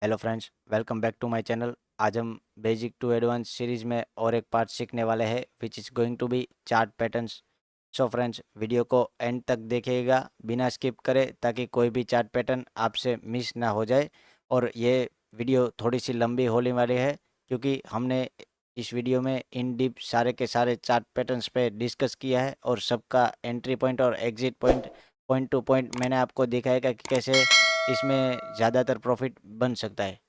Hello friends, welcome back to my channel. आज हम basic to advance series में और एक पार्ट सीखने वाले हैं which is going to be chart patterns. So friends, video को एंड तक देखिएगा बिना स्किप करे, ताकि कोई भी चार्ट पैटर्न आपसे मिस ना हो जाए। और ये वीडियो थोड़ी सी लंबी होने वाली है, क्योंकि हमने इस वीडियो में इन डीप सारे के सारे चार्ट पैटर्न्स पे डिस्कस किया है, और सबका एंट्री पॉइंट और exit point point two point मैंने आपको दिखाएगा कि कैसे इसमें ज़्यादातर प्रॉफिट बन सकता है।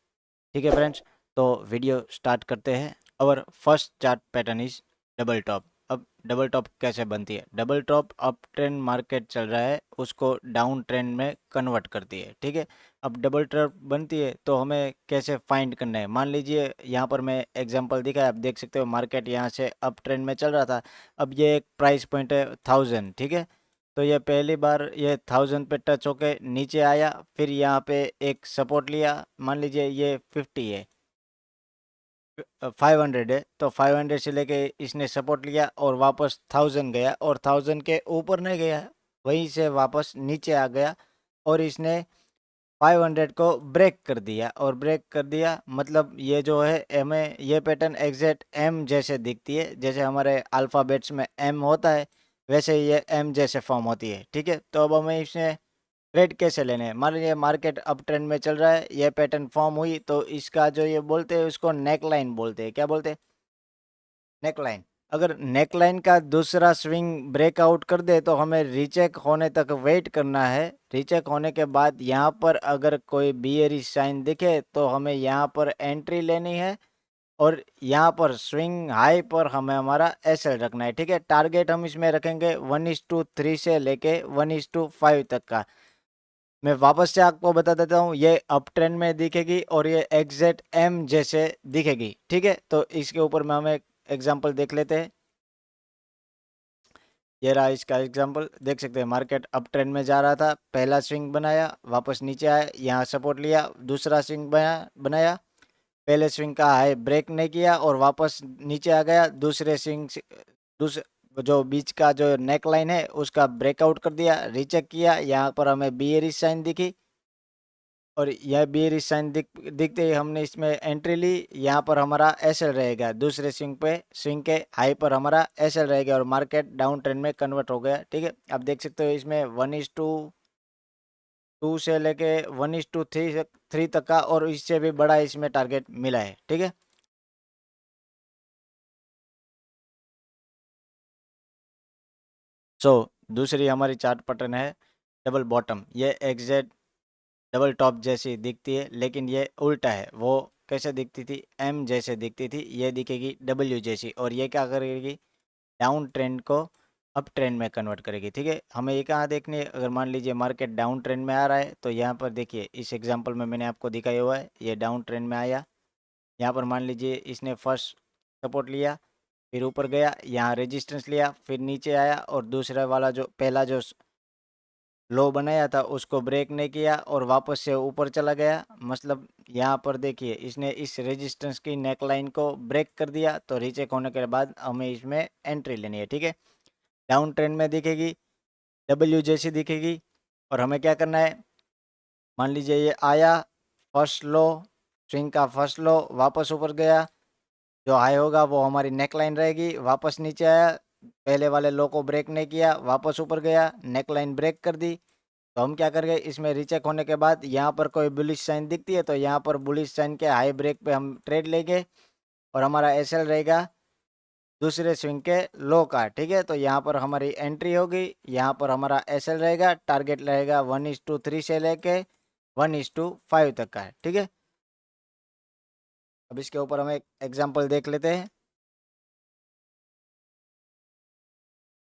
ठीक है फ्रेंड्स, तो वीडियो स्टार्ट करते हैं। और first chart pattern is double top. अब डबल टॉप कैसे बनती है? Double top up trend market चल रहा है, उसको डाउन ट्रेंड में कन्वर्ट करती है। ठीक है, अब डबल टॉप बनती है तो हमें कैसे फाइंड करना है? मान लीजिए यहाँ पर मैं एग्जांपल दिखा है, आप देख सकते हो मार्केट यहाँ से अप ट्रेंड में चल रहा था। अब ये एक प्राइस पॉइंट है 1000। ठीक है, तो ये पहली बार ये 1000 पे टच होके नीचे आया, फिर यहाँ पे एक सपोर्ट लिया। मान लीजिए ये 50 है, 500 है, तो 500 से लेके इसने सपोर्ट लिया और वापस 1000 गया, और 1000 के ऊपर नहीं गया, वहीं से वापस नीचे आ गया, और इसने 500 को ब्रेक कर दिया। और ब्रेक कर दिया मतलब ये जो है हमें ये पैटर्न एग्जैक्ट एम जैसे दिखती है, जैसे हमारे अल्फ़ाबेट्स में एम होता है, वैसे ये एम जैसे फॉर्म होती है। ठीक है, तो अब हमें इसमें ट्रेड कैसे लेने हैं? मान लीजिए मार्केट अप ट्रेंड में चल रहा है, ये पैटर्न फॉर्म हुई, तो इसका जो ये बोलते हैं उसको नेक लाइन बोलते हैं। क्या बोलते हैं? Neck line. अगर नेक लाइन का दूसरा स्विंग ब्रेकआउट कर दे तो हमें रीचेक होने तक वेट करना है। रीचेक होने के बाद यहाँ पर अगर कोई बियरिश साइन दिखे तो हमें यहाँ पर एंट्री लेनी है, और यहाँ पर स्विंग हाई पर हमें हमारा एसएल रखना है। ठीक है, टारगेट हम इसमें रखेंगे 1:3 से लेके 1:5 तक का। मैं वापस से आपको बता देता हूँ, ये अप ट्रेंड में दिखेगी और ये एग्जैक्ट एम जैसे दिखेगी। ठीक है, तो इसके ऊपर में हम एक एग्जांपल देख लेते हैं। ये रहा इसका एग्जांपल, देख सकते हैं मार्केट अप ट्रेंड में जा रहा था, पहला स्विंग बनाया, वापस नीचे आया, यहाँ सपोर्ट लिया, दूसरा स्विंग बनाया, पहले स्विंग का हाई ब्रेक नहीं किया और वापस नीचे आ गया, दूसरे स्विंग दूसरे जो बीच का जो नेक लाइन है उसका ब्रेकआउट कर दिया, रीचेक किया, यहाँ पर हमें बियरिश साइन दिखी, और यह बेयरिश साइन दिखते ही हमने इसमें एंट्री ली। यहाँ पर हमारा एसएल रहेगा, दूसरे स्विंग पे स्विंग के हाई पर हमारा एसएल रहेगा, और मार्केट डाउन ट्रेंड में कन्वर्ट हो गया। ठीक है, आप देख सकते हो इसमें 1:2 से लेके 1:3 तक का, और इससे भी बड़ा इसमें टारगेट मिला है। ठीक है, सो दूसरी हमारी चार्ट पैटर्न है डबल बॉटम। ये एग्जैक्ट डबल टॉप जैसी दिखती है, लेकिन ये उल्टा है। वो कैसे दिखती थी? एम जैसे दिखती थी, ये दिखेगी डब्ल्यू जैसी, और ये क्या करेगी? डाउन ट्रेंड को अप ट्रेंड में कन्वर्ट करेगी। ठीक है, हमें ये कहाँ देखनी है? अगर मान लीजिए मार्केट डाउन ट्रेंड में आ रहा है, तो यहाँ पर देखिए इस एग्जांपल में मैंने आपको दिखाया हुआ है, ये डाउन ट्रेंड में आया। यहाँ पर मान लीजिए इसने फर्स्ट सपोर्ट लिया, फिर ऊपर गया, यहाँ रेजिस्टेंस लिया, फिर नीचे आया, और दूसरा वाला जो पहला जो लो बनाया था उसको ब्रेक नहीं किया और वापस से ऊपर चला गया। मतलब यहाँ पर देखिए इसने इस रेजिस्टेंस की नेकलाइन को ब्रेक कर दिया, तो रीचेक होने के बाद हमें इसमें एंट्री लेनी है। ठीक है, डाउन ट्रेंड में दिखेगी, डब्ल्यू जैसी दिखेगी, और हमें क्या करना है? मान लीजिए ये आया, फर्स्ट लो, स्विंग का फर्स्ट लो, वापस ऊपर गया, जो हाई होगा वो हमारी नेकलाइन रहेगी, वापस नीचे आया, पहले वाले लो को ब्रेक नहीं किया, वापस ऊपर गया, नेकलाइन ब्रेक कर दी। तो हम क्या करेंगे? इसमें रीचेक होने के बाद यहाँ पर कोई बुलिश साइन दिखती है, तो यहाँ पर बुलिश साइन के हाई ब्रेक पे हम ट्रेड लेंगे, और हमारा एसएल रहेगा दूसरे स्विंग के लो का। ठीक है, तो यहाँ पर हमारी एंट्री होगी, यहाँ पर हमारा एसएल रहेगा, टारगेट रहेगा 1:3 से लेके 1:5 तक का है। ठीक है, अब इसके ऊपर हम एक एग्जाम्पल देख लेते हैं।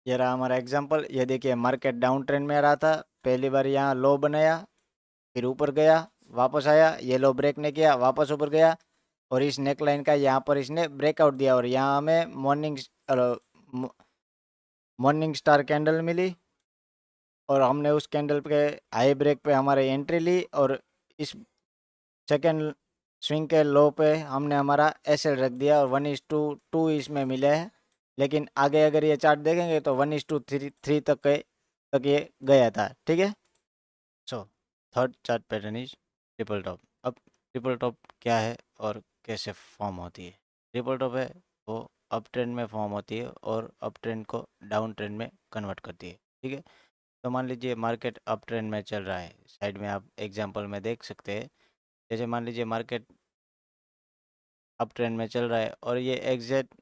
ये रहा हमारा एग्जाम्पल। ये देखिए मार्केट डाउन ट्रेंड में आ रहा था, पहली बार यहाँ लो बनाया, फिर ऊपर गया, वापस आया, ये लो ब्रेक ने किया, वापस ऊपर गया, और इस नेक लाइन का यहाँ पर इसने ब्रेकआउट दिया, और यहाँ हमें मॉर्निंग स्टार कैंडल मिली, और हमने उस कैंडल पे हाई ब्रेक पे हमारी एंट्री ली, और इस सेकेंड स्विंग के लो पे हमने हमारा एसएल रख दिया, और 1:2 इसमें मिले हैं। लेकिन आगे अगर ये चार्ट देखेंगे तो 1:3 तक ये गया था। ठीक है, so third chart pattern is triple top. अब ट्रिपल टॉप क्या है और कैसे फॉर्म होती है? ट्रिपल टॉप है वो अप ट्रेंड में फॉर्म होती है और अप ट्रेंड को डाउन ट्रेंड में कन्वर्ट करती है। ठीक है, तो मान लीजिए मार्केट अप ट्रेंड में चल रहा है, साइड में आप एग्जांपल में देख सकते हैं। जैसे मान लीजिए मार्केट अप ट्रेंड में चल रहा है और ये एग्जैक्ट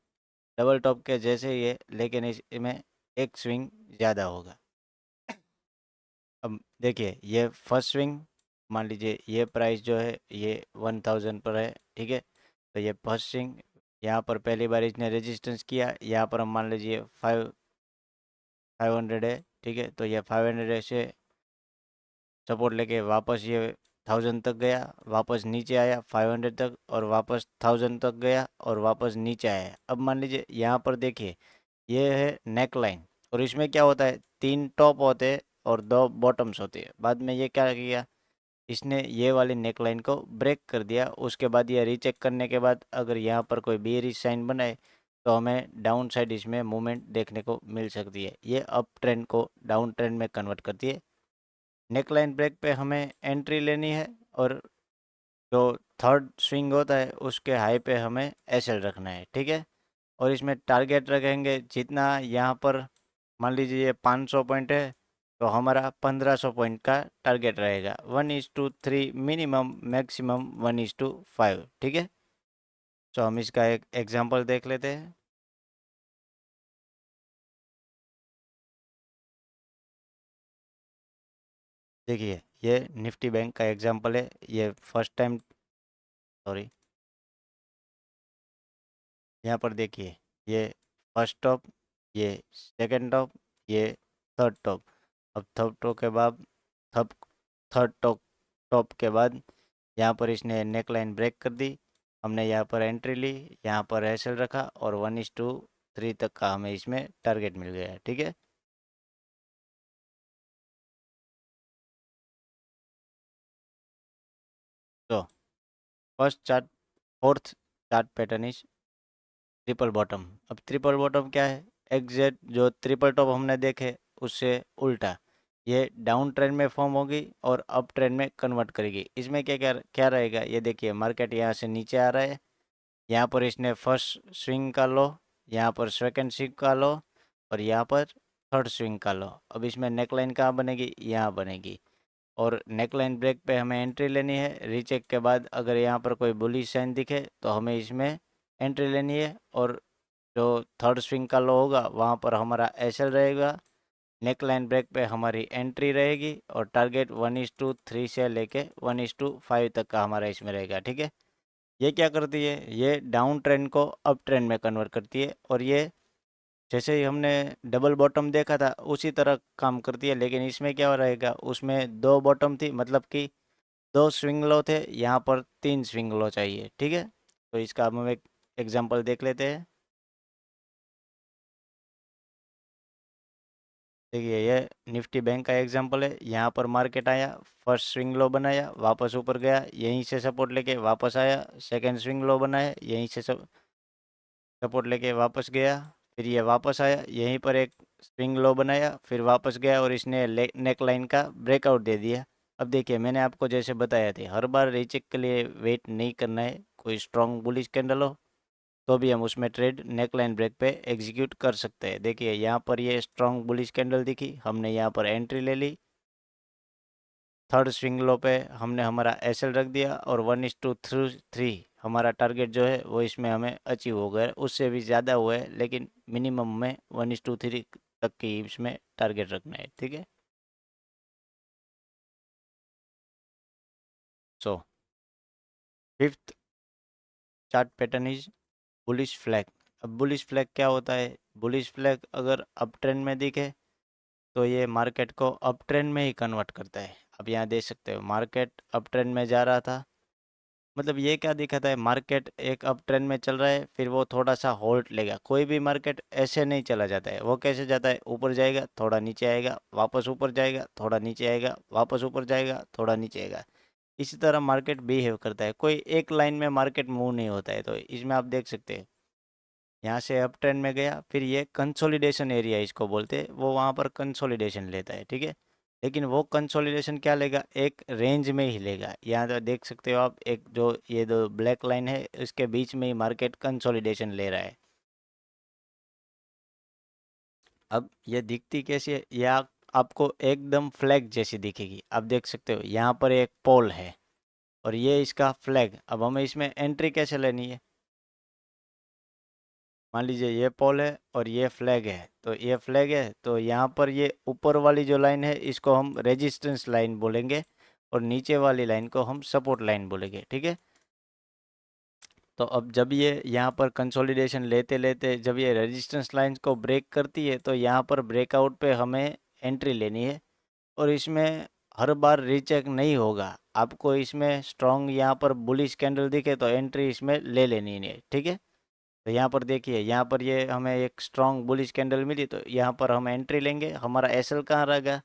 डबल टॉप के जैसे ही है, लेकिन इसमें एक स्विंग ज़्यादा होगा। अब देखिए ये फर्स्ट स्विंग, मान लीजिए ये प्राइस जो है ये 1000 पर है। ठीक है, तो ये फर्स्ट स्विंग, यहाँ पर पहली बार इसने रेजिस्टेंस किया, यहाँ पर हम मान लीजिए 500 है। ठीक है, तो ये 500 से सपोर्ट लेके वापस ये 1000 तक गया, वापस नीचे आया 500 तक और वापस 1000 तक गया और वापस नीचे आया। अब मान लीजिए यहाँ पर देखिए ये है नेक लाइन, और इसमें क्या होता है, 3 टॉप होते हैं और 2 बॉटम्स होते हैं। बाद में ये क्या किया, इसने ये वाली नेक लाइन को ब्रेक कर दिया। उसके बाद ये रीचेक करने के बाद अगर यहाँ पर कोई बेयरिश साइन बनाए तो हमें डाउन साइड इसमें मूवमेंट देखने को मिल सकती है। ये अप ट्रेंड को डाउन ट्रेंड में कन्वर्ट करती है। नेक लाइन ब्रेक पे हमें एंट्री लेनी है, और जो थर्ड स्विंग होता है उसके हाई पे हमें एसएल रखना है। ठीक है, और इसमें टारगेट रखेंगे जितना यहाँ पर, मान लीजिए ये 500 पॉइंट है तो हमारा 1500 पॉइंट का टारगेट रहेगा। 1:3 मिनिमम, मैक्सिमम 1:5। ठीक है, तो हम इसका एक एग्जांपल देख लेते हैं। देखिए ये निफ्टी बैंक का एग्जांपल है। ये फर्स्ट टाइम, सॉरी, यहाँ पर देखिए ये फर्स्ट टॉप, ये सेकंड टॉप, ये थर्ड टॉप। अब थर्ड टॉप के बाद, थर्ड थर्ड टॉप टॉप के बाद यहाँ पर इसने नेक लाइन ब्रेक कर दी। हमने यहाँ पर एंट्री ली, यहाँ पर एसएल रखा और 1:3 तक का हमें इसमें टारगेट मिल गया। ठीक है, तो first chart, fourth chart pattern is triple bottom. अब ट्रिपल बॉटम क्या है, एग्जैक्ट जो ट्रिपल टॉप हमने देखे उससे उल्टा, ये डाउन ट्रेंड में फॉर्म होगी और अप ट्रेंड में कन्वर्ट करेगी। इसमें क्या क्या क्या रहेगा, ये देखिए मार्केट यहाँ से नीचे आ रहा है, यहाँ पर इसने फर्स्ट स्विंग का लो, यहाँ पर सेकंड स्विंग का लो और यहाँ पर थर्ड स्विंग का लो। अब इसमें नेकलाइन कहाँ बनेगी, यहाँ बनेगी, और नेकलाइन ब्रेक पे हमें एंट्री लेनी है। रीचेक के बाद अगर यहाँ पर कोई बुलिश साइन दिखे तो हमें इसमें एंट्री लेनी है, और जो थर्ड स्विंग का लो होगा वहाँ पर हमारा एसएल रहेगा। नेकलाइन ब्रेक पे हमारी एंट्री रहेगी और टारगेट 1:3 से लेके 1:5 तक का हमारा इसमें रहेगा। ठीक है, ये क्या करती है, ये डाउन ट्रेंड को अप ट्रेंड में कन्वर्ट करती है, और ये जैसे ही हमने डबल बॉटम देखा था उसी तरह काम करती है। लेकिन इसमें क्या रहेगा, उसमें 2 बॉटम थी, मतलब कि 2 स्विंग लो थे, यहाँ पर 3 स्विंग लो चाहिए। ठीक है, तो इसका अब हम एक एग्जांपल देख लेते हैं। देखिए ये निफ्टी बैंक का एग्जांपल है। यहाँ पर मार्केट आया, फर्स्ट स्विंग लो बनाया, वापस ऊपर गया, यहीं से सपोर्ट लेके वापस आया, सेकंड स्विंग लो बनाया, यहीं से सपोर्ट लेके वापस गया, फिर ये वापस आया, यहीं पर एक स्विंग लो बनाया, फिर वापस गया और इसने नेक लाइन का ब्रेकआउट दे दिया। अब देखिए मैंने आपको जैसे बताया थे, हर बार रीचेक के लिए वेट नहीं करना है। कोई स्ट्रॉन्ग बुलिश कैंडल हो तो भी हम उसमें ट्रेड नेकलाइन ब्रेक पे एग्जीक्यूट कर सकते हैं। देखिए यहाँ पर ये स्ट्रॉन्ग बुलिश कैंडल दिखी, हमने यहाँ पर एंट्री ले ली। थर्ड स्विंग लो पे हमने हमारा एसएल रख दिया और 1:3 हमारा टारगेट जो है वो इसमें हमें अचीव हो गया। उससे भी ज़्यादा हुआ है, लेकिन मिनिमम में 1:3 तक की इसमें टारगेट रखना है। ठीक है, so fifth chart pattern is bullish flag. अब बुलिश फ्लैग क्या होता है, बुलिश फ्लैग अगर अप ट्रेंड में दिखे तो ये मार्केट को अप ट्रेंड में ही कन्वर्ट करता है। अब यहाँ देख सकते हो मार्केट अप ट्रेंड में जा रहा था, मतलब ये क्या दिखाता है, मार्केट एक अप ट्रेंड में चल रहा है, फिर वो थोड़ा सा होल्ड लेगा। कोई भी मार्केट ऐसे नहीं चला जाता है, वो कैसे जाता है, ऊपर जाएगा थोड़ा नीचे आएगा, वापस ऊपर जाएगा थोड़ा नीचे आएगा, वापस ऊपर जाएगा थोड़ा नीचे आएगा। इसी तरह मार्केट बिहेव करता है, कोई एक लाइन में मार्केट मूव नहीं होता है। तो इसमें आप देख सकते हैं यहाँ से अप ट्रेंड में गया, फिर ये कंसोलिडेशन एरिया इसको बोलते हैं, वो वहाँ पर कंसोलिडेशन लेता है। ठीक है, लेकिन वो कंसोलिडेशन क्या लेगा, एक रेंज में ही लेगा। यहाँ तो देख सकते हो आप, एक जो ये दो ब्लैक लाइन है इसके बीच में ही मार्केट कंसोलिडेशन ले रहा है। अब ये दिखती कैसी है, ये आपको एकदम फ्लैग जैसी दिखेगी। आप देख सकते हो यहाँ पर एक पोल है और ये इसका फ्लैग। अब हमें इसमें एंट्री कैसे लेनी है, मान लीजिए ये पोल है और ये फ्लैग है, तो ये फ्लैग है तो यहाँ पर ये ऊपर वाली जो लाइन है इसको हम रेजिस्टेंस लाइन बोलेंगे और नीचे वाली लाइन को हम सपोर्ट लाइन बोलेंगे, ठीक है। तो अब जब ये यहाँ पर कंसोलिडेशन लेते लेते जब ये रेजिस्टेंस लाइन को ब्रेक करती है तो यहाँ पर ब्रेकआउट पे हमें एंट्री लेनी है। और इसमें हर बार रीचेक नहीं होगा, आपको इसमें स्ट्रॉन्ग यहाँ पर बुलिश कैंडल दिखे तो एंट्री इसमें ले लेनी है, ठीक है। तो यहाँ पर देखिए, यहाँ पर ये हमें एक स्ट्रॉन्ग बुलिश कैंडल मिली तो यहाँ पर हम एंट्री लेंगे। हमारा एसएल कहाँ रहेगा,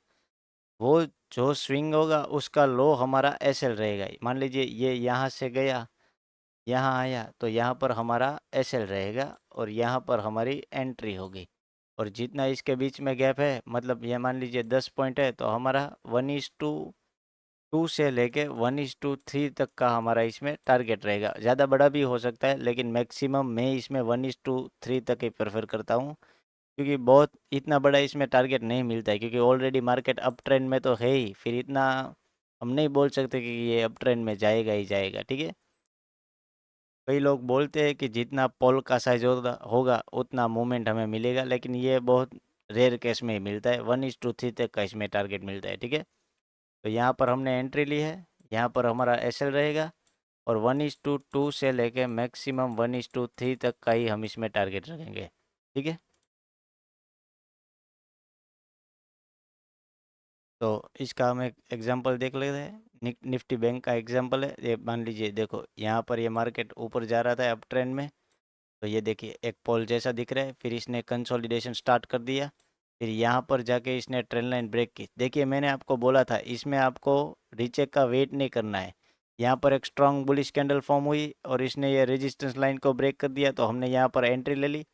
वो जो स्विंग होगा उसका लो हमारा एसएल रहेगा। मान लीजिए ये यहाँ से गया, यहाँ आया तो यहाँ पर हमारा एसएल रहेगा और यहाँ पर हमारी एंट्री होगी। और जितना इसके बीच में गैप है, मतलब ये मान लीजिए 10 पॉइंट है तो हमारा 1:2 से लेके 1:3 तक का हमारा इसमें टारगेट रहेगा। ज़्यादा बड़ा भी हो सकता है लेकिन मैक्सिमम मैं इसमें 1:3 तक ही प्रेफर करता हूँ, क्योंकि बहुत इतना बड़ा इसमें टारगेट नहीं मिलता है, क्योंकि ऑलरेडी मार्केट अप ट्रेंड में तो है ही, फिर इतना हम नहीं बोल सकते कि ये अप ट्रेंड में जाएगा ही जाएगा, ठीक है। कई लोग बोलते हैं कि जितना पोल का साइज होगा होगा उतना मूवमेंट हमें मिलेगा, लेकिन ये बहुत रेयर केस में ही मिलता है। 1:3 तक का इसमें टारगेट मिलता है, ठीक है। तो यहाँ पर हमने एंट्री ली है, यहाँ पर हमारा एसएल रहेगा और 1:2 से लेके मैक्सिमम 1:3 तक का ही हम इसमें टारगेट रखेंगे, ठीक है। तो इसका हम एक एग्जांपल देख लेते हैं। निफ्टी बैंक का एग्जांपल है ये। मान लीजिए देखो, यहाँ पर ये मार्केट ऊपर जा रहा था अप ट्रेंड में, तो ये देखिए एक पोल जैसा दिख रहा है, फिर इसने कंसोलिडेशन स्टार्ट कर दिया, फिर यहाँ पर जाके इसने ट्रेंड लाइन ब्रेक की। देखिए मैंने आपको बोला था इसमें आपको रीचेक का वेट नहीं करना है। यहाँ पर एक स्ट्रांग बुलिश कैंडल फॉर्म हुई और इसने ये रेजिस्टेंस लाइन को ब्रेक कर दिया, तो हमने यहाँ पर एंट्री ले ली,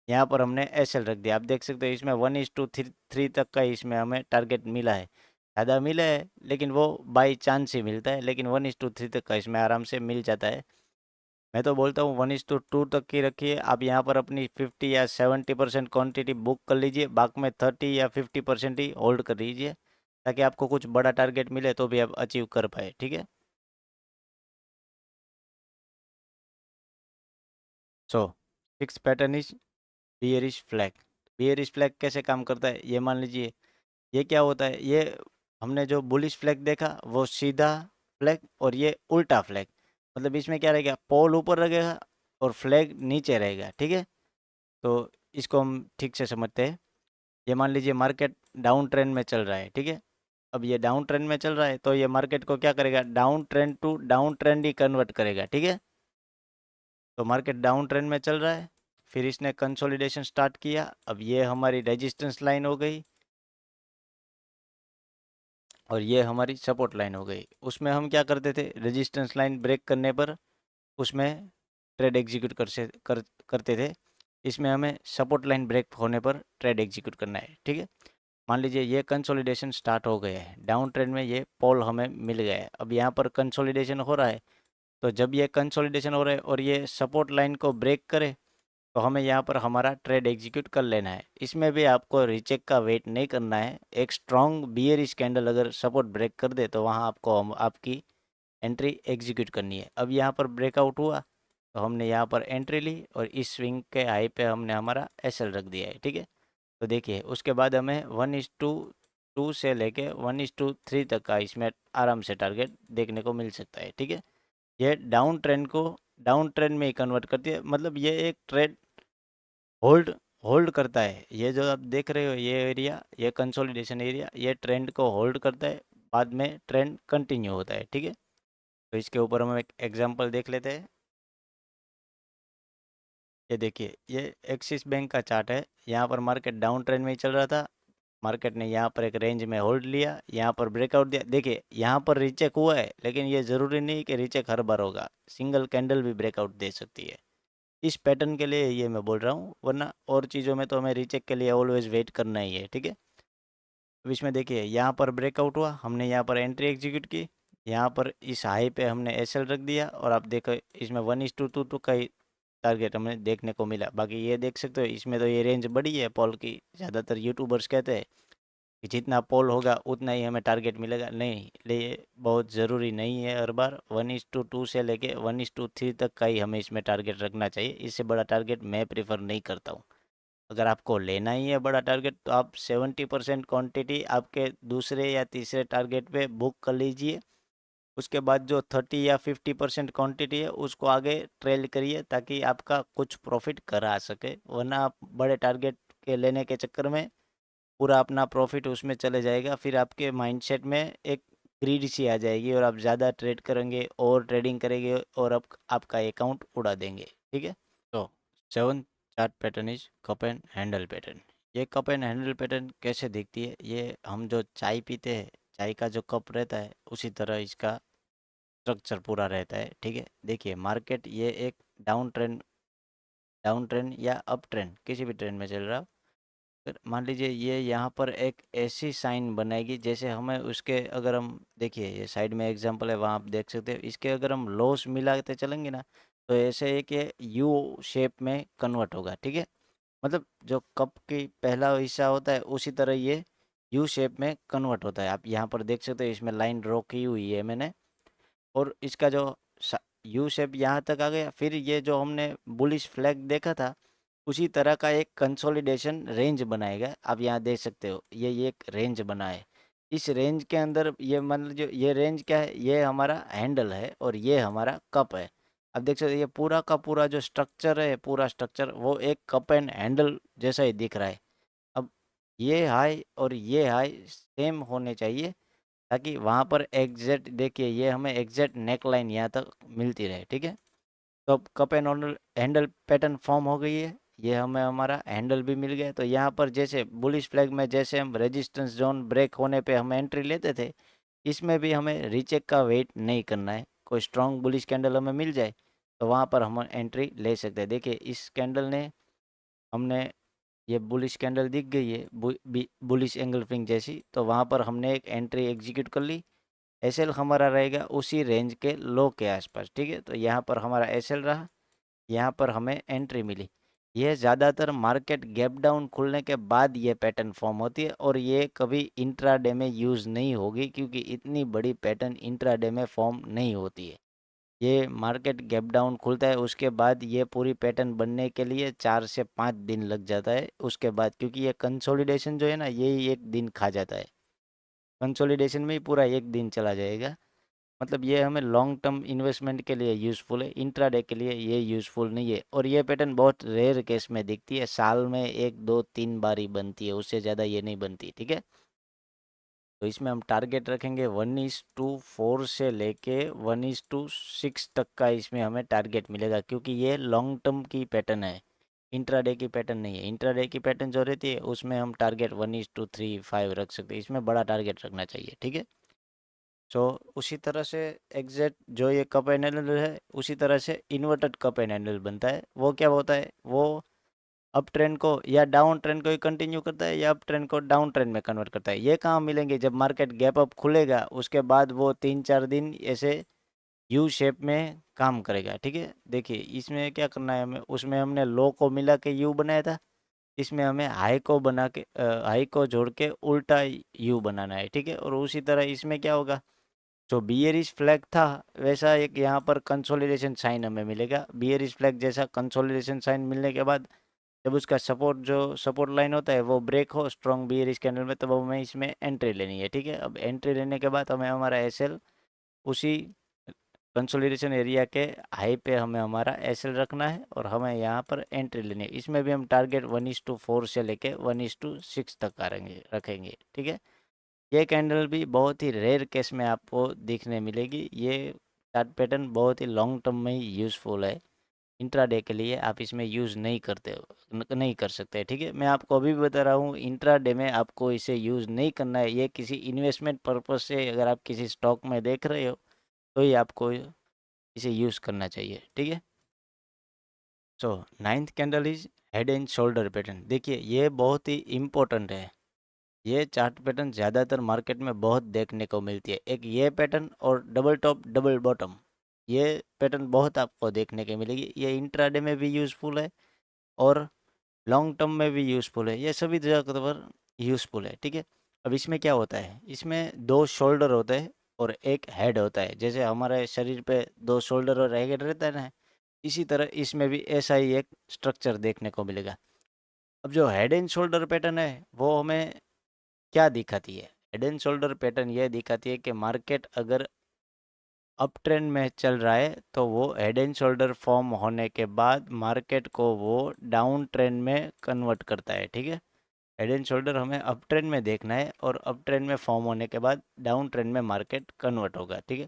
यहाँ पर हमने एसएल रख दिया। आप देख सकते हो इसमें 1:3 तक का इसमें हमें टारगेट मिला है। ज़्यादा मिला है लेकिन वो बाई चांस ही मिलता है, लेकिन 1:3 तक का इसमें आराम से मिल जाता है। मैं तो बोलता हूँ 1:2 तक की रखिए। आप यहाँ पर अपनी 50 या 70% क्वांटिटी बुक कर लीजिए, बाकी में 30 या 50% ही होल्ड कर लीजिए, ताकि आपको कुछ बड़ा टारगेट मिले तो भी आप अचीव कर पाए, ठीक है। So six pattern is bearish flag. Bearish flag कैसे काम करता है, ये मान लीजिए ये क्या होता है, ये हमने जो बुलिश फ्लैग देखा वो सीधा फ्लैग और ये उल्टा फ्लैग। मतलब इसमें क्या रहेगा, पोल ऊपर रहेगा और फ्लैग नीचे रहेगा, ठीक है। तो इसको हम ठीक से समझते हैं। ये मान लीजिए मार्केट डाउन ट्रेंड में चल रहा है, ठीक है। अब ये डाउन ट्रेंड में चल रहा है तो ये मार्केट को क्या करेगा, down trend to down trend ही कन्वर्ट करेगा, ठीक है। तो मार्केट डाउन ट्रेंड में चल रहा है, फिर इसने कंसोलिडेशन स्टार्ट किया। अब ये हमारी रेजिस्टेंस लाइन हो गई और ये हमारी सपोर्ट लाइन हो गई। उसमें हम क्या करते थे, रेजिस्टेंस लाइन ब्रेक करने पर उसमें ट्रेड एग्जीक्यूट करते थे। इसमें हमें सपोर्ट लाइन ब्रेक होने पर ट्रेड एग्जीक्यूट करना है, ठीक है। मान लीजिए ये कंसोलिडेशन स्टार्ट हो गया है, डाउन ट्रेंड में ये पोल हमें मिल गया है। अब यहाँ पर कंसोलिडेशन हो रहा है, तो जब ये कंसोलिडेशन हो रहा है और ये सपोर्ट लाइन को ब्रेक करे तो हमें यहाँ पर हमारा ट्रेड एग्जीक्यूट कर लेना है। इसमें भी आपको रीचेक का वेट नहीं करना है। एक स्ट्रॉन्ग बियरिश कैंडल अगर सपोर्ट ब्रेक कर दे तो वहाँ आपको आपकी एंट्री एग्जीक्यूट करनी है। अब यहाँ पर ब्रेकआउट हुआ तो हमने यहाँ पर एंट्री ली और इस स्विंग के हाई पे हमने हमारा एसएल रख दिया है, ठीक है। तो देखिए उसके बाद हमें 1:2 से लेके 1:3 तक का इसमें आराम से टारगेट देखने को मिल सकता है, ठीक है। ये डाउन ट्रेंड को डाउन ट्रेंड में ही कन्वर्ट करती है। मतलब ये एक ट्रेड होल्ड होल्ड करता है। ये जो आप देख रहे हो ये एरिया, ये कंसोलिडेशन एरिया, ये ट्रेंड को होल्ड करता है, बाद में ट्रेंड कंटिन्यू होता है, ठीक है। तो इसके ऊपर हम एक एग्जांपल देख लेते हैं। ये देखिए ये एक्सिस बैंक का चार्ट है। यहाँ पर मार्केट डाउन ट्रेंड में ही चल रहा था, मार्केट ने यहाँ पर एक रेंज में होल्ड लिया, यहाँ पर ब्रेकआउट दिया। देखिए यहाँ पर रीचेक हुआ है, लेकिन ये ज़रूरी नहीं कि रीचेक हर बार होगा, सिंगल कैंडल भी ब्रेकआउट दे सकती है। इस पैटर्न के लिए ये मैं बोल रहा हूँ, वरना और चीज़ों में तो हमें रीचेक के लिए ऑलवेज वेट करना ही है, ठीक है। अब इसमें देखिए यहाँ पर ब्रेकआउट हुआ, हमने यहाँ पर एंट्री एग्जीक्यूट की, यहाँ पर इस हाई पे हमने एसएल रख दिया और आप देखो इसमें 1:2 का ही टारगेट हमें देखने को मिला। बाकी ये देख सकते हो इसमें तो ये रेंज बड़ी है पॉल की। ज़्यादातर यूट्यूबर्स कहते हैं कि जितना पोल होगा उतना ही हमें टारगेट मिलेगा, नहीं ये बहुत ज़रूरी नहीं है। हर बार 1:2 से लेके 1:3 तक का ही हमें इसमें टारगेट रखना चाहिए। इससे बड़ा टारगेट मैं प्रेफर नहीं करता हूँ। अगर आपको लेना ही है बड़ा टारगेट तो आप 70% क्वांटिटी आपके दूसरे या तीसरे टारगेट पे बुक कर लीजिए। उसके बाद जो 30 या 50% क्वांटिटी है उसको आगे ट्रेल करिए ताकि आपका कुछ प्रॉफिट कर आ सके, वरना आप बड़े टारगेट के लेने के चक्कर में पूरा अपना प्रॉफिट उसमें चले जाएगा। फिर आपके माइंडसेट में एक ग्रीड सी आ जाएगी और आप ज़्यादा ट्रेड करेंगे और ट्रेडिंग करेंगे और आपका अकाउंट उड़ा देंगे। ठीक है। तो 7 chart pattern is cup and handle pattern. ये कप एंड हैंडल पैटर्न कैसे दिखती है, ये हम जो चाय पीते हैं, चाय का जो कप रहता है उसी तरह इसका स्ट्रक्चर पूरा रहता है। ठीक है। देखिए मार्केट ये एक डाउन ट्रेंड या अप ट्रेंड किसी भी ट्रेंड में चल रहा हो, फिर मान लीजिए ये यहाँ पर एक ऐसी साइन बनाएगी जैसे हमें उसके, अगर हम देखिए ये साइड में एग्जांपल है वहाँ आप देख सकते हो, इसके अगर हम लॉस मिलाते चलेंगे ना तो ऐसे है कि यू शेप में कन्वर्ट होगा। ठीक है। मतलब जो कप की पहला हिस्सा होता है उसी तरह ये यू शेप में कन्वर्ट होता है। आप यहाँ पर देख सकते हो इसमें लाइन ड्रॉ की हुई है मैंने, और इसका जो यू शेप यहाँ तक आ गया। फिर ये जो हमने बुलिश फ्लैग देखा था उसी तरह का एक कंसोलिडेशन रेंज बनाएगा। आप यहाँ देख सकते हो ये एक रेंज बना है। इस रेंज के अंदर ये मान लीजिए ये रेंज क्या है, ये हमारा हैंडल है और ये हमारा कप है। अब देख सकते हो ये पूरा का पूरा जो स्ट्रक्चर है, पूरा स्ट्रक्चर वो एक कप एंड हैंडल जैसा ही दिख रहा है। अब ये हाई और ये हाई सेम होने चाहिए ताकि वहाँ पर एग्जैक्ट देखिए ये हमें एग्जैक्ट नेक लाइन यहाँ तक मिलती रहे। ठीक है। तो अब cup and handle handle pattern form हो गई है, ये हमें हमारा हैंडल भी मिल गया। तो यहाँ पर जैसे बुलिश फ्लैग में जैसे हम रेजिस्टेंस जोन ब्रेक होने पे हम एंट्री लेते थे, इसमें भी हमें रीचेक का वेट नहीं करना है। कोई स्ट्रॉन्ग बुलिश कैंडल हमें मिल जाए तो वहाँ पर हम एंट्री ले सकते हैं। देखिए इस कैंडल ने हमने, ये बुलिश कैंडल दिख गई है बुलिश एंगल्फिंग जैसी, तो वहाँ पर हमने एक एंट्री एग्जीक्यूट कर ली। एसएल हमारा रहेगा उसी रेंज के लो के आसपास। ठीक है। तो यहाँ पर हमारा एसएल रहा, यहाँ पर हमें एंट्री मिली। यह ज़्यादातर मार्केट गैप डाउन खुलने के बाद ये पैटर्न फॉर्म होती है और ये कभी इंट्राडे में यूज़ नहीं होगी क्योंकि इतनी बड़ी पैटर्न इंट्राडे में फॉर्म नहीं होती है। ये मार्केट गैप डाउन खुलता है उसके बाद ये पूरी पैटर्न बनने के लिए 4 से 5 दिन लग जाता है उसके बाद, क्योंकि ये कंसोलिडेशन जो है ना यही एक दिन खा जाता है। कंसोलिडेशन में ही पूरा एक दिन चला जाएगा। मतलब ये हमें लॉन्ग टर्म इन्वेस्टमेंट के लिए यूज़फुल है, इंट्राडे के लिए ये यूज़फुल नहीं है। और ये पैटर्न बहुत रेयर केस में दिखती है, साल में 1 2 3 बार ही बनती है, उससे ज़्यादा ये नहीं बनती। ठीक है। तो इसमें हम टारगेट रखेंगे 1:4 से लेके 1:6 तक का इसमें हमें टारगेट मिलेगा, क्योंकि ये लॉन्ग टर्म की पैटर्न है, इंट्राडे की पैटर्न नहीं है। इंट्राडे की पैटर्न जो रहती है उसमें हम टारगेट 1:3 5 रख सकते हैं, इसमें बड़ा टारगेट रखना चाहिए। ठीक है। सो उसी तरह से एग्जैक्ट जो ये कप एंड हैंडल है उसी तरह से इन्वर्टेड कप एंड हैंडल बनता है। वो क्या होता है, वो अप ट्रेंड को या डाउन ट्रेंड को ही कंटिन्यू करता है या अप ट्रेंड को डाउन ट्रेंड में कन्वर्ट करता है। ये कहाँ मिलेंगे, जब मार्केट गैप अप खुलेगा उसके बाद वो 3 4 दिन ऐसे यू शेप में काम करेगा। ठीक है। देखिए इसमें क्या करना है हमें, उसमें हमने लो को मिला के यू बनाया था, इसमें हमें हाई को बना के हाई को जोड़ के उल्टा यू बनाना है। ठीक है। और उसी तरह इसमें क्या होगा, जो बियरिश फ्लैग था वैसा एक यहाँ पर कंसोलिडेशन साइन हमें मिलेगा। बियरिश फ्लैग जैसा कंसोलिडेशन साइन मिलने के बाद जब उसका सपोर्ट जो सपोर्ट लाइन होता है वो ब्रेक हो स्ट्रॉन्ग बियरिश कैंडल में, तब हमें इसमें एंट्री लेनी है। ठीक है। अब एंट्री लेने के बाद हमें हमारा एसएल उसी कंसोलिडेशन एरिया के हाई पे हमें हमारा एसएल रखना है और हमें यहाँ पर एंट्री लेनी है। इसमें भी हम टारगेट 1:4 से लेके 1:6 तक रखेंगे। ठीक है। ये कैंडल भी बहुत ही रेयर केस में आपको देखने मिलेगी। ये चार्ट पैटर्न बहुत ही लॉन्ग टर्म में ही यूज़फुल है, इंट्राडे के लिए आप इसमें यूज़ नहीं करते हो, नहीं कर सकते। ठीक है। मैं आपको अभी भी बता रहा हूँ इंट्राडे में आपको इसे यूज़ नहीं करना है। ये किसी इन्वेस्टमेंट पर्पस से अगर आप किसी स्टॉक में देख रहे हो तो ही आपको इसे यूज़ करना चाहिए। ठीक है। So ninth candle is head and shoulder pattern. देखिए ये बहुत ही इम्पोर्टेंट है। ये चार्ट पैटर्न ज़्यादातर मार्केट में बहुत देखने को मिलती है। एक ये पैटर्न और डबल टॉप डबल बॉटम, ये पैटर्न बहुत आपको देखने के मिलेगी। ये इंट्राडे में भी यूज़फुल है और लॉन्ग टर्म में भी यूज़फुल है। ये सभी जगह पर यूज़फुल है, ठीक है। अब इसमें क्या होता है, इसमें दो शोल्डर होते हैं और एक हेड होता है। जैसे हमारे शरीर पे दो शोल्डर और हेड रहता है ना, इसी तरह इसमें भी ऐसा ही एक स्ट्रक्चर देखने को मिलेगा। अब जो हेड एंड शोल्डर पैटर्न है वो हमें क्या दिखाती है? हेड एंड शोल्डर पैटर्न ये दिखाती है कि मार्केट अगर अप ट्रेंड में चल रहा है तो वो हेड एंड शोल्डर फॉर्म होने के बाद मार्केट को वो डाउन ट्रेंड में कन्वर्ट करता है, ठीक है। हेड एंड शोल्डर हमें अप ट्रेंड में देखना है और अप ट्रेंड में फॉर्म होने के बाद डाउन ट्रेंड में मार्केट कन्वर्ट होगा, ठीक है।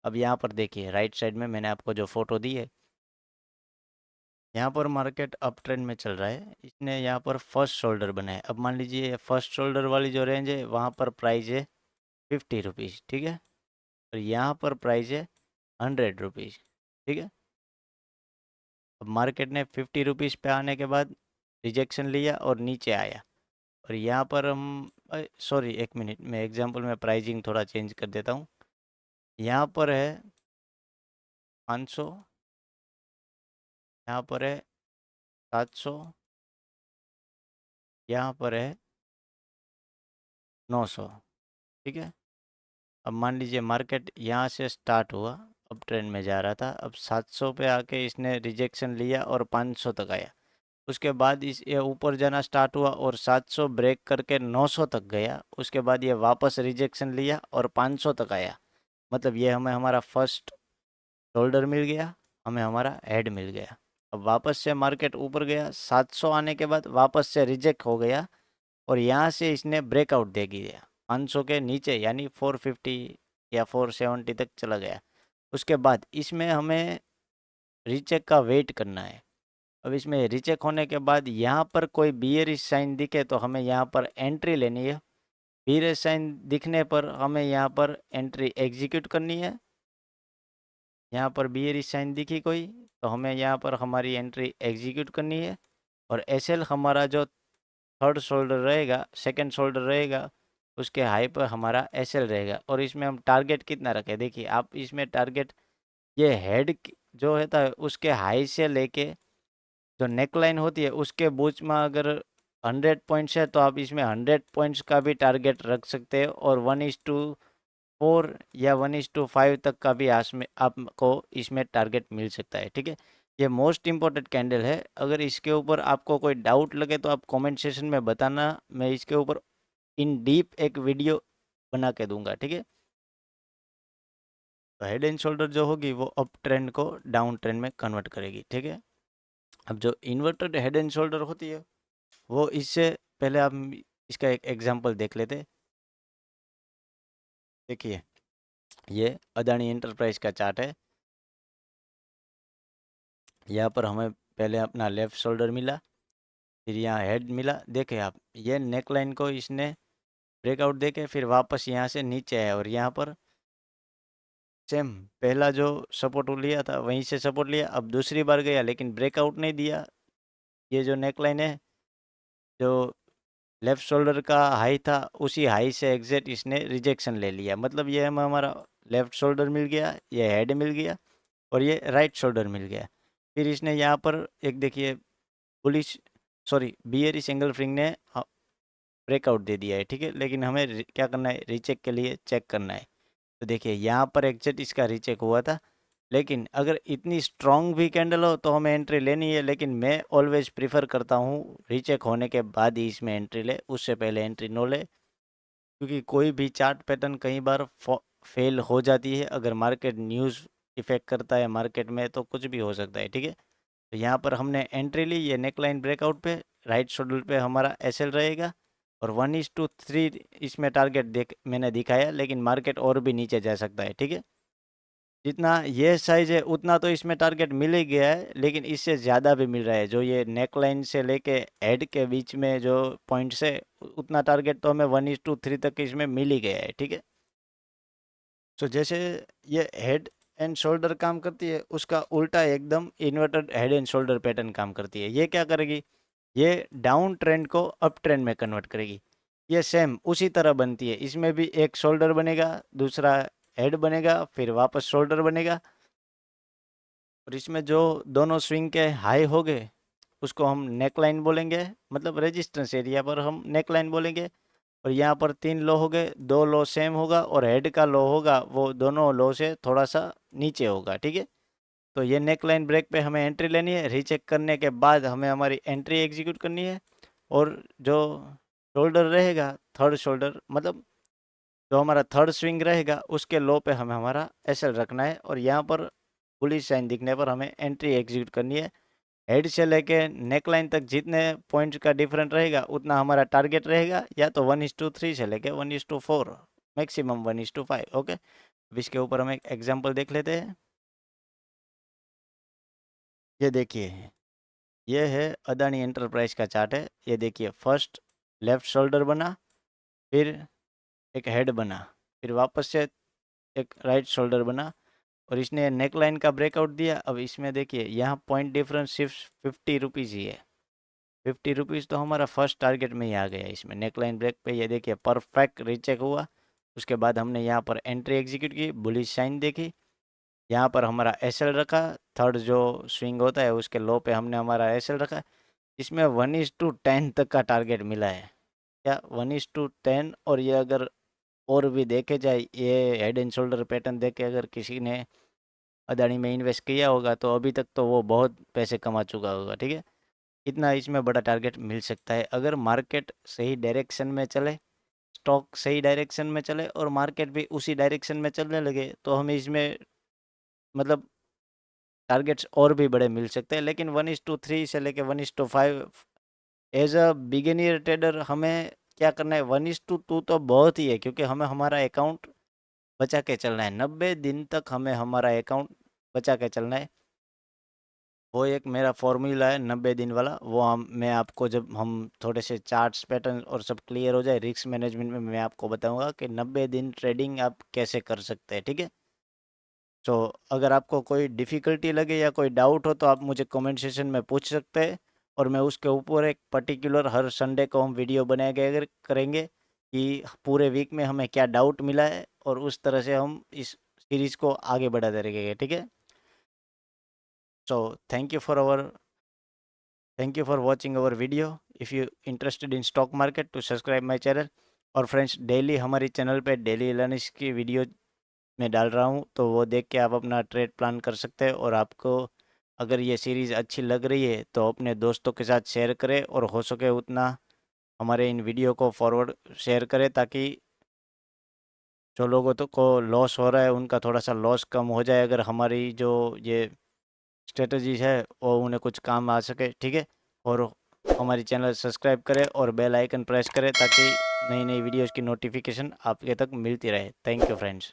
अब यहाँ पर देखिए राइट साइड में मैंने आपको जो फोटो दी है, यहाँ पर मार्केट अप ट्रेंड में चल रहा है। इसने यहाँ पर फर्स्ट शोल्डर बनाया। अब मान लीजिए फर्स्ट शोल्डर वाली जो रेंज है वहाँ पर प्राइस है 50 रुपीज़, ठीक है। और यहाँ पर प्राइस है 100 रुपीज़, ठीक है। अब मार्केट ने 50 रुपीज़ पे आने के बाद रिजेक्शन लिया और नीचे आया। और यहाँ पर हम सॉरी एक मिनट, मैं एग्जांपल में प्राइसिंग थोड़ा चेंज कर देता हूँ। यहाँ पर है 500, यहाँ पर है 700, यहाँ पर है 900, ठीक है। अब मान लीजिए मार्केट यहाँ से स्टार्ट हुआ, अब ट्रेंड में जा रहा था, अब 700 पे आके इसने रिजेक्शन लिया और 500 तक आया। उसके बाद इस ये ऊपर जाना स्टार्ट हुआ और 700 ब्रेक करके 900 तक गया। उसके बाद ये वापस रिजेक्शन लिया और 500 तक आया। मतलब ये हमें हमारा फर्स्ट शोल्डर मिल गया, हमें हमारा हेड मिल गया। अब वापस से मार्केट ऊपर गया, 700 आने के बाद वापस से रिजेक्ट हो गया और यहाँ से इसने ब्रेकआउट दे दिया 500 के नीचे, यानी 450 या 470 तक चला गया। उसके बाद इसमें हमें रीचेक का वेट करना है। अब इसमें रीचेक होने के बाद यहाँ पर कोई बियरिश साइन दिखे तो हमें यहाँ पर एंट्री लेनी है। बियरिश साइन दिखने पर हमें यहाँ पर एंट्री एग्जीक्यूट करनी है। यहाँ पर बियरिश साइन दिखी कोई तो हमें यहाँ पर हमारी एंट्री एग्जीक्यूट करनी है। और एसएल हमारा जो थर्ड शोल्डर रहेगा, सेकंड शोल्डर रहेगा, उसके हाई पर हमारा एसएल रहेगा। और इसमें हम टारगेट कितना रखें, देखिए आप इसमें टारगेट ये हेड जो होता है उसके हाई से लेके जो नेकलाइन होती है उसके बीच में अगर 100 पॉइंट्स है तो आप इसमें 100 पॉइंट्स का भी टारगेट रख सकते हैं। और 1:4 या 1:5 तक का भी आसमें आपको इसमें टारगेट मिल सकता है, ठीक है। ये मोस्ट इम्पोर्टेंट कैंडल है। अगर इसके ऊपर आपको कोई डाउट लगे तो आप कमेंट सेशन में बताना, मैं इसके ऊपर इन डीप एक वीडियो बना के दूंगा, ठीक है। तो हेड एंड शोल्डर जो होगी वो अप ट्रेंड को डाउन ट्रेंड में कन्वर्ट करेगी, ठीक है। अब जो इन्वर्टेड हेड एंड शोल्डर होती है वो इससे पहले आप इसका एक एग्जांपल देख लेते। देखिए ये अदानी एंटरप्राइज का चार्ट है। यहाँ पर हमें पहले अपना लेफ़्ट शोल्डर मिला, फिर यहाँ हेड मिला। देखें आप ये नेक लाइन को इसने ब्रेकआउट देके फिर वापस यहाँ से नीचे आया और यहाँ पर सेम पहला जो सपोर्ट लिया था वहीं से सपोर्ट लिया। अब दूसरी बार गया लेकिन ब्रेकआउट नहीं दिया। ये जो नेक लाइन है जो लेफ़्ट शोल्डर का हाई था उसी हाई से एग्जैक्ट इसने रिजेक्शन ले लिया। मतलब ये हमें हमारा लेफ़्ट शोल्डर मिल गया, ये हेड मिल गया और ये राइट शोल्डर मिल गया। फिर इसने यहाँ पर एक देखिए बुलिश सॉरी बियरिश एंगल्फिंग ने ब्रेकआउट दे दिया है, ठीक है। लेकिन हमें क्या करना है, रीचेक के लिए चेक करना है। तो देखिए यहाँ पर एग्जैक्ट इसका रीचेक हुआ था। लेकिन अगर इतनी स्ट्रॉन्ग भी कैंडल हो तो हमें एंट्री लेनी है। लेकिन मैं ऑलवेज प्रीफर करता हूँ रीचेक होने के बाद ही इसमें एंट्री ले, उससे पहले एंट्री नो ले। क्योंकि कोई भी चार्ट पैटर्न कई बार फेल हो जाती है। अगर मार्केट न्यूज़ इफेक्ट करता है मार्केट में तो कुछ भी हो सकता है, ठीक है। तो यहाँ पर हमने एंट्री ली, ये नेकलाइन ब्रेकआउट पे राइट शोल्डर पे हमारा एसएल रहेगा और 1:3 इसमें टारगेट देख मैंने दिखाया। लेकिन मार्केट और भी नीचे जा सकता है, ठीक है। जितना ये साइज है उतना तो इसमें टारगेट मिल ही गया है, लेकिन इससे ज़्यादा भी मिल रहा है। जो ये नेकलाइन से लेके हेड के बीच में जो पॉइंट्स है उतना टारगेट तो हमें 1:3 तक इसमें मिल ही गया है, ठीक है। तो जैसे ये हेड एंड शोल्डर काम करती है उसका उल्टा एकदम inverted head and shoulder pattern काम करती है। ये क्या करेगी, ये डाउन ट्रेंड को अप ट्रेंड में कन्वर्ट करेगी। ये सेम उसी तरह बनती है, इसमें भी एक शोल्डर बनेगा, दूसरा हेड बनेगा, फिर वापस शोल्डर बनेगा, और इसमें जो दोनों स्विंग के हाई हो गए उसको हम नेक लाइन बोलेंगे, मतलब रेजिस्टेंस एरिया पर हम नेक लाइन बोलेंगे। और यहाँ पर 3 लो हो गए, 2 लो सेम होगा और हेड का लो होगा वो दोनों लो से थोड़ा सा नीचे होगा, ठीक है। तो ये नेक लाइन ब्रेक पे हमें एंट्री लेनी है, रीचेक करने के बाद हमें हमारी एंट्री एग्जीक्यूट करनी है। और जो शोल्डर रहेगा, थर्ड शोल्डर मतलब जो हमारा थर्ड स्विंग रहेगा उसके लो पे हमें हमारा एसएल रखना है, और यहाँ पर पुलिस साइन दिखने पर हमें एंट्री एग्जीक्यूट करनी है। हेड से लेके नेक लाइन तक जितने पॉइंट्स का डिफरेंट रहेगा उतना हमारा टारगेट रहेगा, या तो 1:3 से लेके 1:4, मैक्सिमम 1:5। ओके, अब इसके ऊपर हम एक एग्जाम्पल देख लेते हैं। ये देखिए, ये है अदानी एंटरप्राइज का चार्ट है। ये देखिए, फर्स्ट लेफ्ट शोल्डर बना, फिर एक हेड बना, फिर वापस से एक राइट शोल्डर बना, और इसने नेक लाइन का ब्रेकआउट दिया। अब इसमें देखिए यहाँ पॉइंट डिफरेंस सिर्फ 50 रुपीज़ ही है। 50 रुपीज़ तो हमारा फर्स्ट टारगेट में ही आ गया इसमें नेक लाइन ब्रेक पे। ये देखिए परफेक्ट रीचेक हुआ। उसके बाद हमने यहाँ पर एंट्री एग्जीक्यूट की, बुलिश साइन देखी, यहाँ पर हमारा एसएल रखा, थर्ड जो स्विंग होता है उसके लो पे हमने हमारा एसएल रखा। इसमें 1:10 तक का टारगेट मिला है, या 1:10। और ये अगर और भी देखे जाए, ये हेड एंड शोल्डर पैटर्न देख के अगर किसी ने अदानी में इन्वेस्ट किया होगा तो अभी तक तो वो बहुत पैसे कमा चुका होगा, ठीक है। इतना इसमें बड़ा टारगेट मिल सकता है अगर मार्केट सही डायरेक्शन में चले, स्टॉक सही डायरेक्शन में चले और मार्केट भी उसी डायरेक्शन में चलने लगे, तो हमें इसमें मतलब टारगेट्स और भी बड़े मिल सकते हैं। लेकिन 1:3 से लेके 1:5 एज अ बिगिनियर ट्रेडर हमें क्या करना है, 1:2 तो बहुत ही है, क्योंकि हमें हमारा अकाउंट बचा के चलना है। 90 दिन तक हमें हमारा अकाउंट बचा के चलना है। वो एक मेरा फॉर्मूला है 90 दिन वाला, वो हम मैं आपको जब हम थोड़े से चार्ट्स पैटर्न और सब क्लियर हो जाए रिस्क मैनेजमेंट में, मैं आपको बताऊंगा कि 90 दिन ट्रेडिंग आप कैसे कर सकते हैं, ठीक है। तो अगर आपको कोई डिफ़िकल्टी लगे या कोई डाउट हो तो आप मुझे कमेंट सेशन में पूछ सकते हैं, और मैं उसके ऊपर एक पर्टिकुलर हर संडे को हम वीडियो बनाए गए करेंगे कि पूरे वीक में हमें क्या डाउट मिला है, और उस तरह से हम इस सीरीज़ को आगे बढ़ाते रहेंगे, ठीक है। So thank you for watching our video. If you interested in stock market to subscribe my channel. और फ्रेंड्स, डेली हमारी चैनल पे डेली एनालिसिस की वीडियो मैं डाल रहा हूँ, तो वो देख के आप अपना ट्रेड प्लान कर सकते हैं। और आपको अगर ये सीरीज़ अच्छी लग रही है तो अपने दोस्तों के साथ शेयर करें, और हो सके उतना हमारे इन वीडियो को फॉरवर्ड शेयर करें, ताकि जो लोगों तो को लॉस हो रहा है उनका थोड़ा सा लॉस कम हो जाए, अगर हमारी जो ये स्ट्रेटजीज है वो उन्हें कुछ काम आ सके, ठीक है। और हमारी चैनल सब्सक्राइब करें और बेल आइकन प्रेस करें, ताकि नई नई वीडियोज़ की नोटिफिकेशन आपके तक मिलती रहे। Thank you friends.